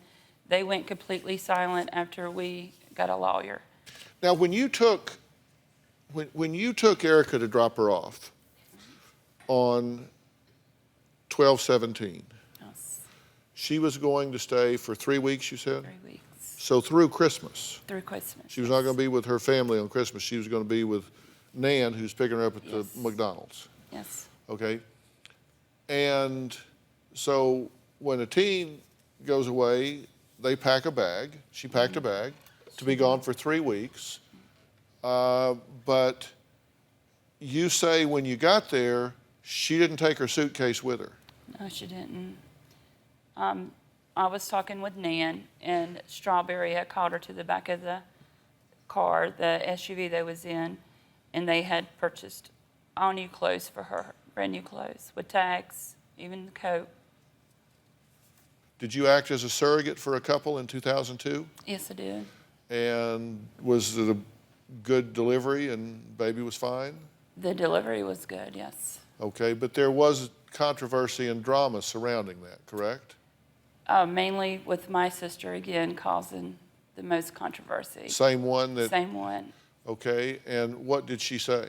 they went completely silent after we got a lawyer. Now, when you took Erica to drop her off on 12/17, yes. She was going to stay for 3 weeks, you said? 3 weeks. So through Christmas? Through Christmas. She was not going to be with her family on Christmas. She was going to be with Nan, who's picking her up at the McDonald's. Yes. Okay? And so when a teen goes away, they pack a bag. She packed a bag to be gone for 3 weeks. But you say when you got there, she didn't take her suitcase with her. No, she didn't. I was talking with Nan, and Strawberry had called her to the back of the car, the SUV they was in, and they had purchased all new clothes for her, brand new clothes, with tags, even the coat. Did you act as a surrogate for a couple in 2002? Yes, I did. And was it a good delivery and baby was fine? The delivery was good, yes. Okay, but there was controversy and drama surrounding that, correct? Mainly with my sister, again, causing the most controversy. Same one that... Same one. Okay, and what did she say?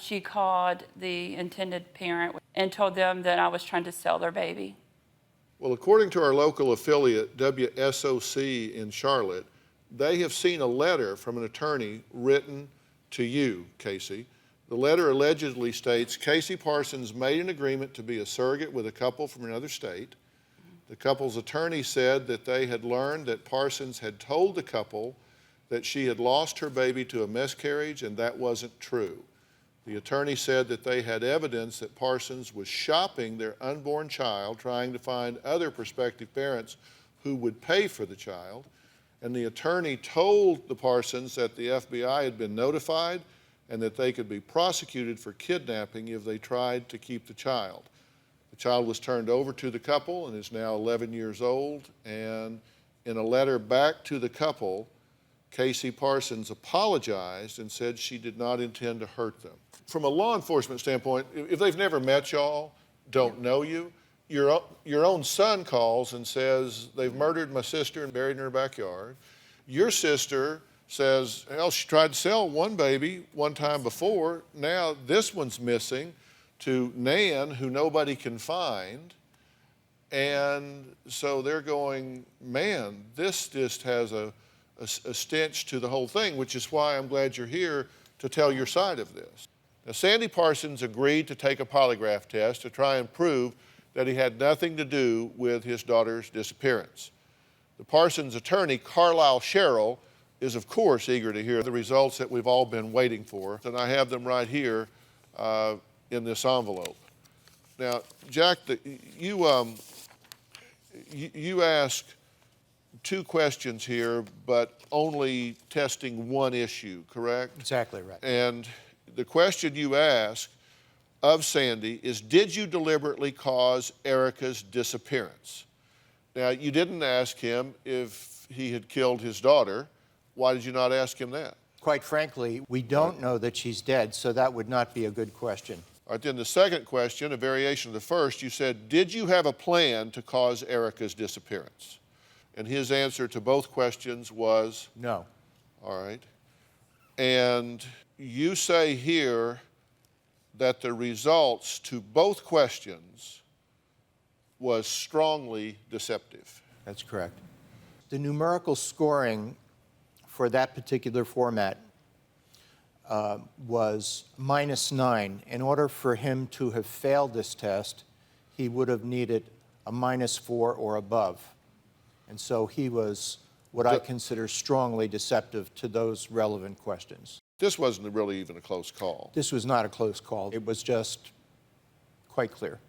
She called the intended parent and told them that I was trying to sell their baby. Well, according to our local affiliate, WSOC in Charlotte, they have seen a letter from an attorney written to you, Casey. The letter allegedly states, Casey Parsons made an agreement to be a surrogate with a couple from another state. The couple's attorney said that they had learned that Parsons had told the couple that she had lost her baby to a miscarriage, and that wasn't true. The attorney said that they had evidence that Parsons was shopping their unborn child, trying to find other prospective parents who would pay for the child. And the attorney told the Parsons that the FBI had been notified and that they could be prosecuted for kidnapping if they tried to keep the child. The child was turned over to the couple and is now 11 years old. And in a letter back to the couple, Casey Parsons apologized and said she did not intend to hurt them. From a law enforcement standpoint, if they've never met y'all, don't know you, your own son calls and says, they've murdered my sister and buried in her backyard. Your sister says, hell, she tried to sell one baby one time before. Now this one's missing to Nan, who nobody can find. And so they're going, man, this just has a stench to the whole thing, which is why I'm glad you're here to tell your side of this. Now, Sandy Parsons agreed to take a polygraph test to try and prove that he had nothing to do with his daughter's disappearance. The Parsons attorney, Carlisle Sherrill, is of course eager to hear the results that we've all been waiting for, and I have them right here in this envelope. Now, Jack, you asked 2 questions here, but only testing one issue, correct? Exactly right. And the question you asked of Sandy is, did you deliberately cause Erica's disappearance? Now, you didn't ask him if he had killed his daughter. Why did you not ask him that? Quite frankly, we don't know that she's dead, so that would not be a good question. All right, then the second question, a variation of the first, you said, did you have a plan to cause Erica's disappearance? And his answer to both questions was? No. All right. And you say here that the results to both questions was strongly deceptive. That's correct. The numerical scoring for that particular format was -9. In order for him to have failed this test, he would have needed a -4 or above. And so he was what I consider strongly deceptive to those relevant questions. This wasn't really even a close call. This was not a close call. It was just quite clear.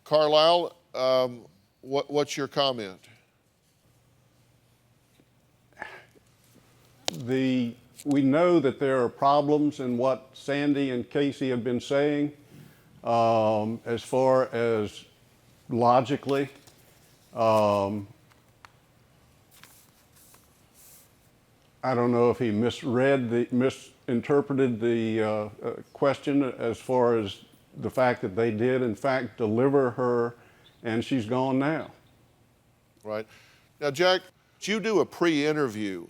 Carlisle, what's your comment? We know that there are problems in what Sandy and Casey have been saying as far as logically. I don't know if he misinterpreted the question as far as the fact that they did, in fact, deliver her, and she's gone now. Right. Now, Jack, you do a pre-interview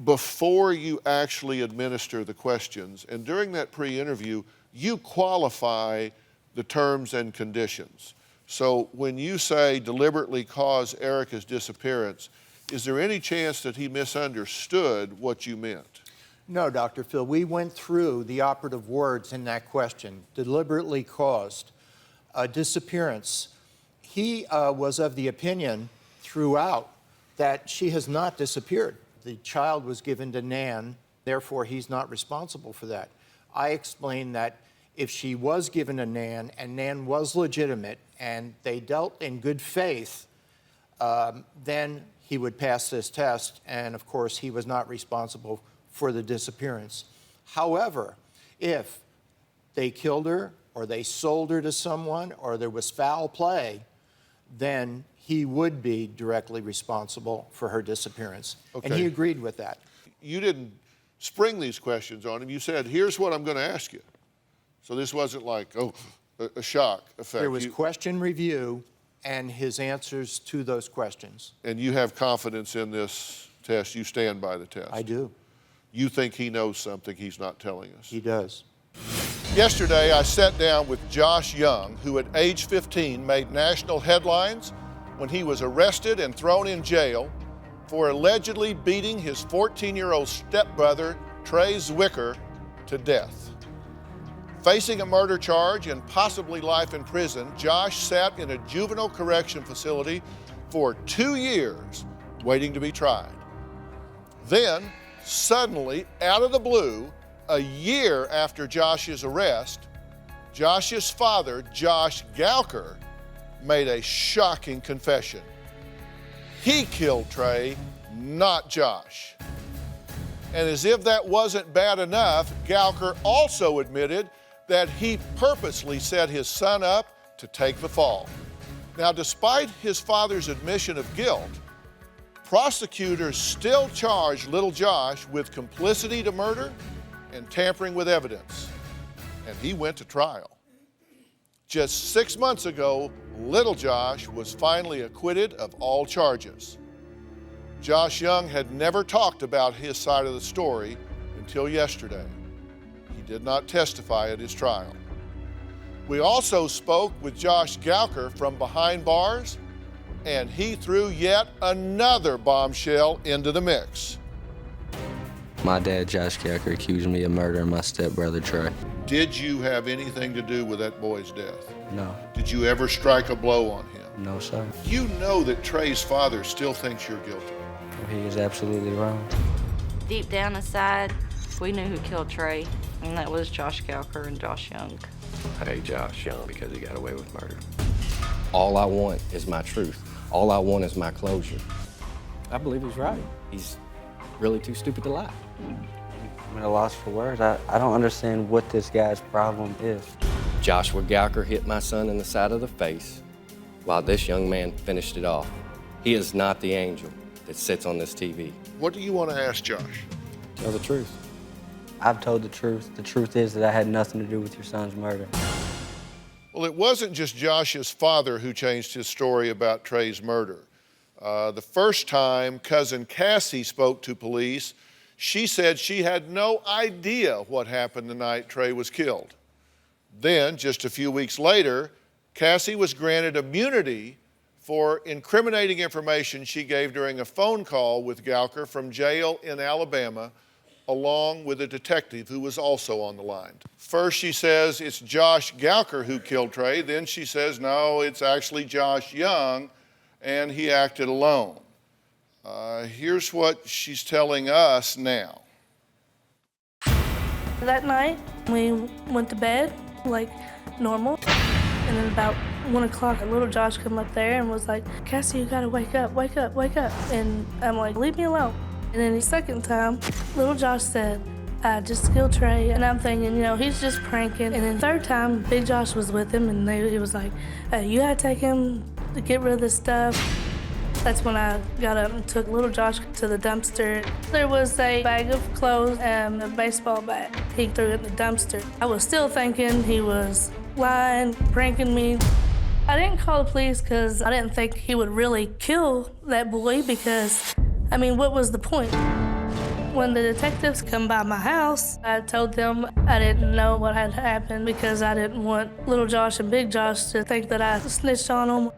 before you actually administer the questions, and during that pre-interview, you qualify the terms and conditions. So when you say deliberately cause Erica's disappearance, is there any chance that he misunderstood what you meant? No, Dr. Phil, we went through the operative words in that question. Deliberately caused, disappearance. He was of the opinion throughout that she has not disappeared. The child was given to Nan, therefore he's not responsible for that. I explained that if she was given to Nan and Nan was legitimate and they dealt in good faith, then he would pass this test, and of course he was not responsible for the disappearance. However, if they killed her or they sold her to someone or there was foul play, then he would be directly responsible for her disappearance. Okay. And he agreed with that. You didn't spring these questions on him. You said, here's what I'm going to ask you. So this wasn't like, oh, a shock effect. There was question review and his answers to those questions. And you have confidence in this test? You stand by the test? I do. You think he knows something he's not telling us? He does. Yesterday, I sat down with Josh Young, who at age 15 made national headlines when he was arrested and thrown in jail for allegedly beating his 14-year-old stepbrother, Trey Zwicker, to death. Facing a murder charge and possibly life in prison, Josh sat in a juvenile correction facility for 2 years waiting to be tried. Then, suddenly, out of the blue, a year after Josh's arrest, Josh's father, Josh Gouker, made a shocking confession. He killed Trey, not Josh. And as if that wasn't bad enough, Gouker also admitted that he purposely set his son up to take the fall. Now, despite his father's admission of guilt, prosecutors still charged little Josh with complicity to murder and tampering with evidence, and he went to trial. Just 6 months ago, little Josh was finally acquitted of all charges. Josh Young had never talked about his side of the story until yesterday. He did not testify at his trial. We also spoke with Josh Gouker from behind bars, and he threw yet another bombshell into the mix. My dad, Josh Gouker, accused me of murdering my stepbrother, Trey. Did you have anything to do with that boy's death? No. Did you ever strike a blow on him? No, sir. You know that Trey's father still thinks you're guilty. He is absolutely wrong. Deep down inside, we knew who killed Trey, and that was Josh Gouker and Josh Young. I hate Josh Young because he got away with murder. All I want is my truth. All I want is my closure. I believe he's right. He's really too stupid to lie. I'm at a loss for words. I don't understand what this guy's problem is. Joshua Gouker hit my son in the side of the face while this young man finished it off. He is not the angel that sits on this TV. What do you want to ask Josh? Tell the truth. I've told the truth. The truth is that I had nothing to do with your son's murder. Well, it wasn't just Josh's father who changed his story about Trey's murder. The first time cousin Cassi spoke to police, she said she had no idea what happened the night Trey was killed. Then, just a few weeks later, Cassi was granted immunity for incriminating information she gave during a phone call with Gouker from jail in Alabama, along with a detective who was also on the line. First, she says it's Josh Gouker who killed Trey. Then she says, no, it's actually Josh Young, and he acted alone. Here's what she's telling us now. That night, we went to bed like normal, and then about 1 o'clock, little Josh come up there and was like, Cassie, you gotta wake up, wake up, wake up. And I'm like, leave me alone. And then the second time, little Josh said, I just killed Trey. And I'm thinking, you know, he's just pranking. And then the third time, Big Josh was with him, and he was like, hey, you gotta take him to get rid of this stuff. That's when I got up and took little Josh to the dumpster. There was a bag of clothes and a baseball bat. He threw it in the dumpster. I was still thinking he was lying, pranking me. I didn't call the police because I didn't think he would really kill that boy because, I mean, what was the point? When the detectives come by my house, I told them I didn't know what had happened because I didn't want little Josh and big Josh to think that I snitched on them.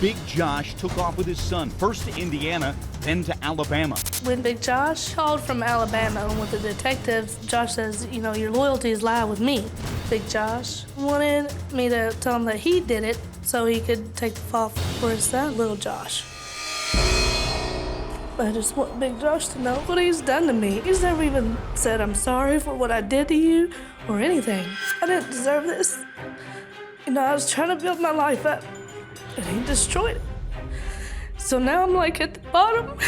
Big Josh took off with his son, first to Indiana, then to Alabama. When Big Josh called from Alabama with the detectives, Josh says, you know, your loyalties lie with me. Big Josh wanted me to tell him that he did it so he could take the fall for his son, little Josh. I just want Big Josh to know what he's done to me. He's never even said I'm sorry for what I did to you or anything. I didn't deserve this. You know, I was trying to build my life up and he destroyed it. So now I'm like at the bottom.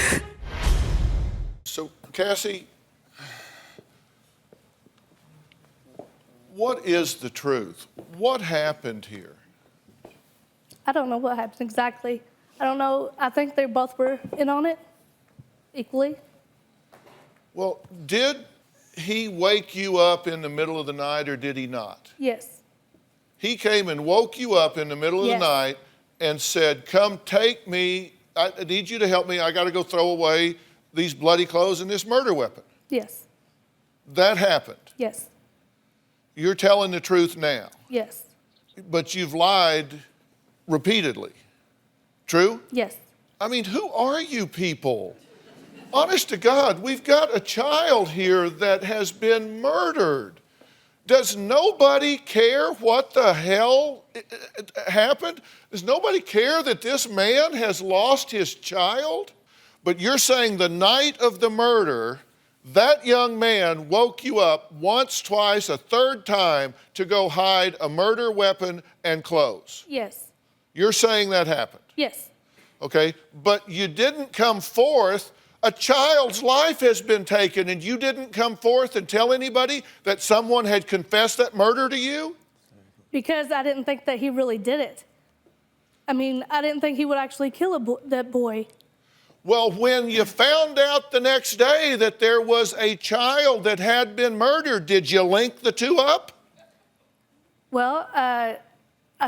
So, Cassi, what is the truth? What happened here? I don't know what happened exactly. I don't know. I think they both were in on it equally. Well, did he wake you up in the middle of the night or did he not? Yes. He came and woke you up in the middle of the night and said, come take me. I need you to help me. I got to go throw away these bloody clothes and this murder weapon. Yes. That happened. Yes. You're telling the truth now. Yes. But you've lied repeatedly. True? Yes. I mean, who are you people? Honest to God, we've got a child here that has been murdered. Does nobody care what the hell happened? Does nobody care that this man has lost his child? But you're saying the night of the murder, that young man woke you up once, twice, a third time to go hide a murder weapon and clothes. Yes. You're saying that happened? Yes. Okay, but you didn't come forth. A child's life has been taken and you didn't come forth and tell anybody that someone had confessed that murder to you? Because I didn't think that he really did it. I mean, I didn't think he would actually kill that boy. Well, when you found out the next day that there was a child that had been murdered, did you link the two up? Well, I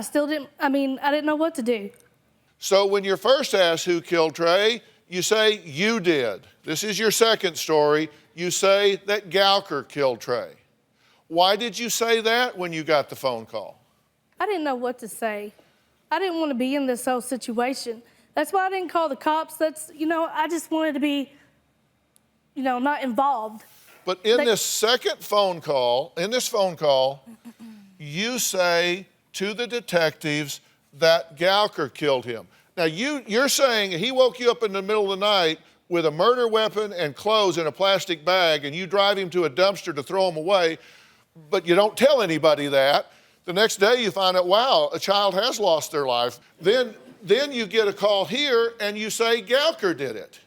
still didn't, I didn't know what to do. So when you're first asked who killed Trey, you say you did. This is your second story. You say that Gouker killed Trey. Why did you say that when you got the phone call? I didn't know what to say. I didn't want to be in this whole situation. That's why I didn't call the cops. I just wanted to be, not involved. But in this phone call, you say to the detectives that Gouker killed him. Now, you're saying he woke you up in the middle of the night with a murder weapon and clothes in a plastic bag, and you drive him to a dumpster to throw him away, but you don't tell anybody that. The next day you find out, wow, a child has lost their life. Then you get a call here, and you say Gouker did it.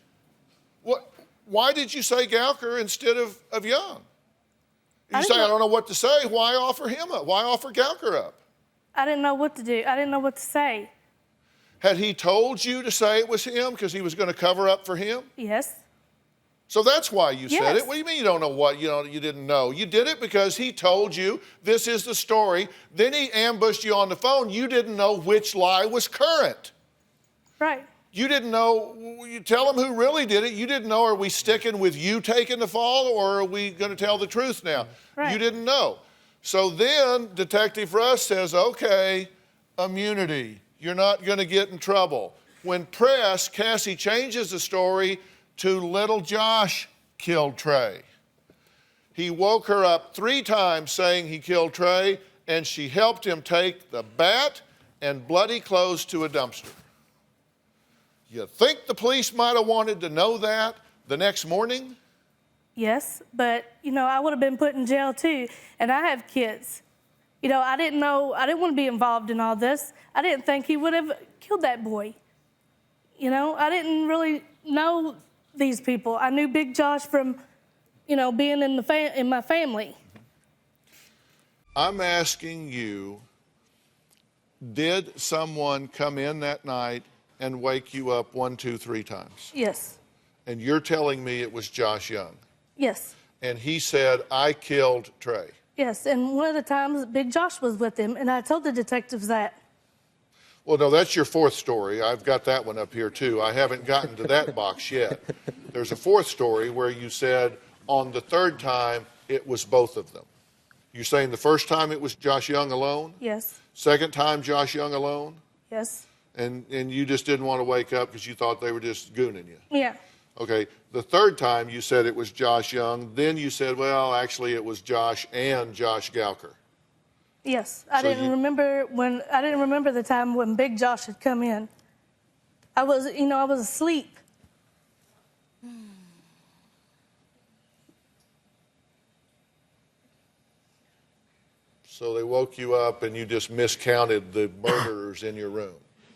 Why did you say Gouker instead of Young? You say, I don't know what to say. Why offer him up? Why offer Gouker up? I didn't know what to do. I didn't know what to say. Had he told you to say it was him because he was going to cover up for him? Yes. So that's why you said it. What do you mean you don't know what, you didn't know? You did it because he told you this is the story. Then he ambushed you on the phone. You didn't know which lie was current. Right. You didn't know, you tell him who really did it. You didn't know, are we sticking with you taking the fall or are we going to tell the truth now? Right. You didn't know. So then Detective Russ says, okay, immunity. You're not going to get in trouble. When pressed, Cassi changes the story to little Josh killed Trey. He woke her up 3 times saying he killed Trey, and she helped him take the bat and bloody clothes to a dumpster. You think the police might have wanted to know that the next morning? Yes, but, I would have been put in jail too, and I have kids. I didn't want to be involved in all this. I didn't think he would have killed that boy. I didn't really know these people. I knew Big Josh from, being in my family. I'm asking you, did someone come in that night and wake you up 1, 2, 3 times? Yes. And you're telling me it was Josh Young? Yes. And he said, I killed Trey? Yes, and one of the times Big Josh was with him, and I told the detectives that. Well, no, that's your 4th story. I've got that one up here, too. I haven't gotten to that box yet. There's a 4th story where you said, On the third time, it was both of them. You're saying the first time it was Josh Young alone? Yes. Second time, Josh Young alone? Yes. And you just didn't want to wake up because you thought they were just gooning you? Yeah. Okay. The third time you said it was Josh Young. Then you said, well, actually it was Josh and Josh Gouker. Yes. I didn't remember the time when Big Josh had come in. I was asleep. So they woke you up and you just miscounted the murderers in your room.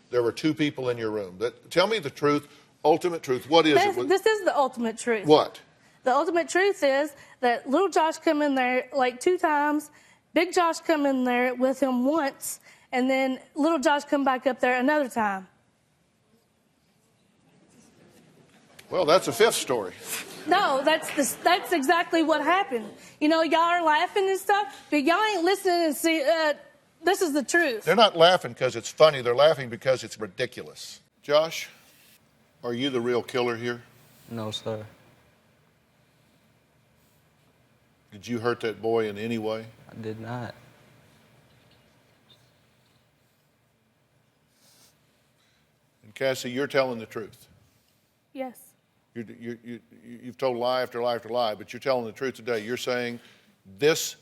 There were 2 people in your room. Tell me the truth, ultimate truth. What is it? This is the ultimate truth. What? The ultimate truth is that little Josh come in there like 2 times, Big Josh come in there with him once, and then little Josh come back up there another time. Well, that's a 5th story. No, that's exactly what happened. You know, y'all are laughing and stuff, but y'all ain't listening and see. This is the truth. They're not laughing because it's funny. They're laughing because it's ridiculous. Josh, are you the real killer here? No, sir. Did you hurt that boy in any way? I did not. And Cassi, you're telling the truth. Yes. You've told lie after lie after lie, but you're telling the truth today. You're saying this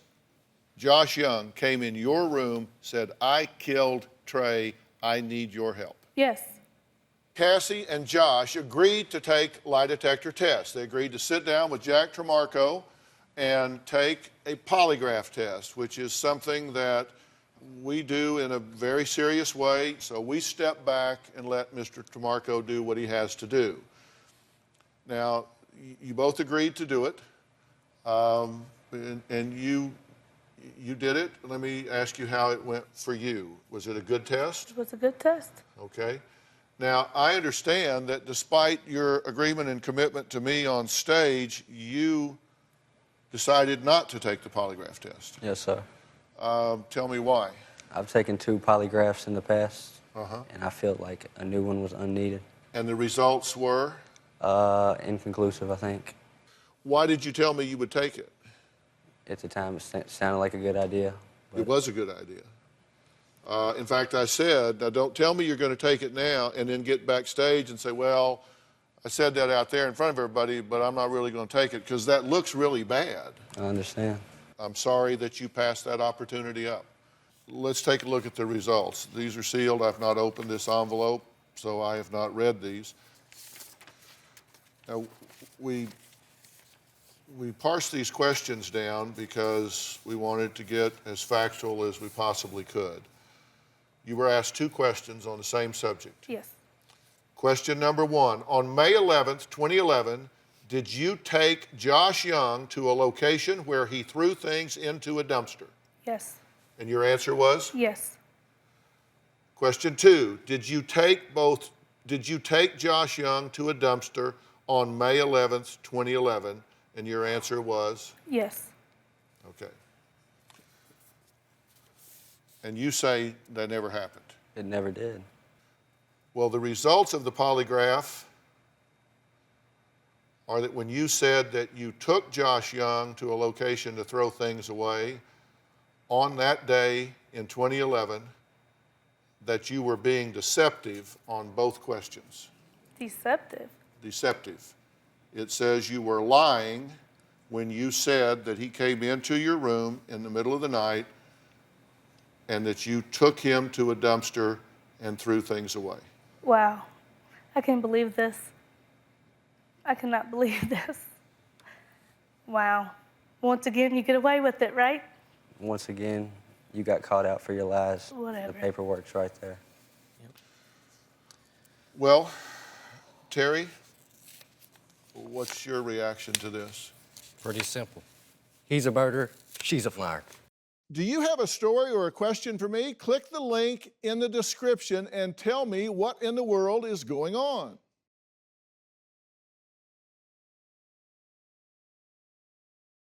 Josh Young came in your room, said, I killed Trey, I need your help. Yes. Cassi and Josh agreed to take lie detector tests. They agreed to sit down with Jack Tremarco and take a polygraph test, which is something that we do in a very serious way. So we step back and let Mr. Tremarco do what he has to do. Now, you both agreed to do it, and you did it. Let me ask you how it went for you. Was it a good test? It was a good test. Okay. Now, I understand that despite your agreement and commitment to me on stage, you decided not to take the polygraph test. Yes, sir. Tell me why. I've taken 2 polygraphs in the past, Uh-huh. and I felt like a new one was unneeded. And the results were? Inconclusive, I think. Why did you tell me you would take it? At the time, it sounded like a good idea. It was a good idea. In fact, I said, now don't tell me you're going to take it now and then get backstage and say, well, I said that out there in front of everybody, but I'm not really going to take it, because that looks really bad. I understand. I'm sorry that you passed that opportunity up. Let's take a look at the results. These are sealed. I've not opened this envelope, so I have not read these. Now, we parsed these questions down because we wanted to get as factual as we possibly could. You were asked 2 questions on the same subject. Yes. Question number 1, on May 11th, 2011, did you take Josh Young to a location where he threw things into a dumpster? Yes. And your answer was? Yes. Question 2, did you take Josh Young to a dumpster on May 11th, 2011? And your answer was? Yes. Okay. And you say that never happened? It never did. Well, the results of the polygraph are that when you said that you took Josh Young to a location to throw things away, on that day in 2011, that you were being deceptive on both questions. Deceptive? Deceptive. It says you were lying when you said that he came into your room in the middle of the night and that you took him to a dumpster and threw things away. Wow. I can't believe this. I cannot believe this. Wow. Once again, you get away with it, right? Once again, you got caught out for your lies. Whatever. The paperwork's right there. Well, Terry, what's your reaction to this? Pretty simple. He's a murderer, she's a liar. Do you have a story or a question for me? Click the link in the description and tell me what in the world is going on.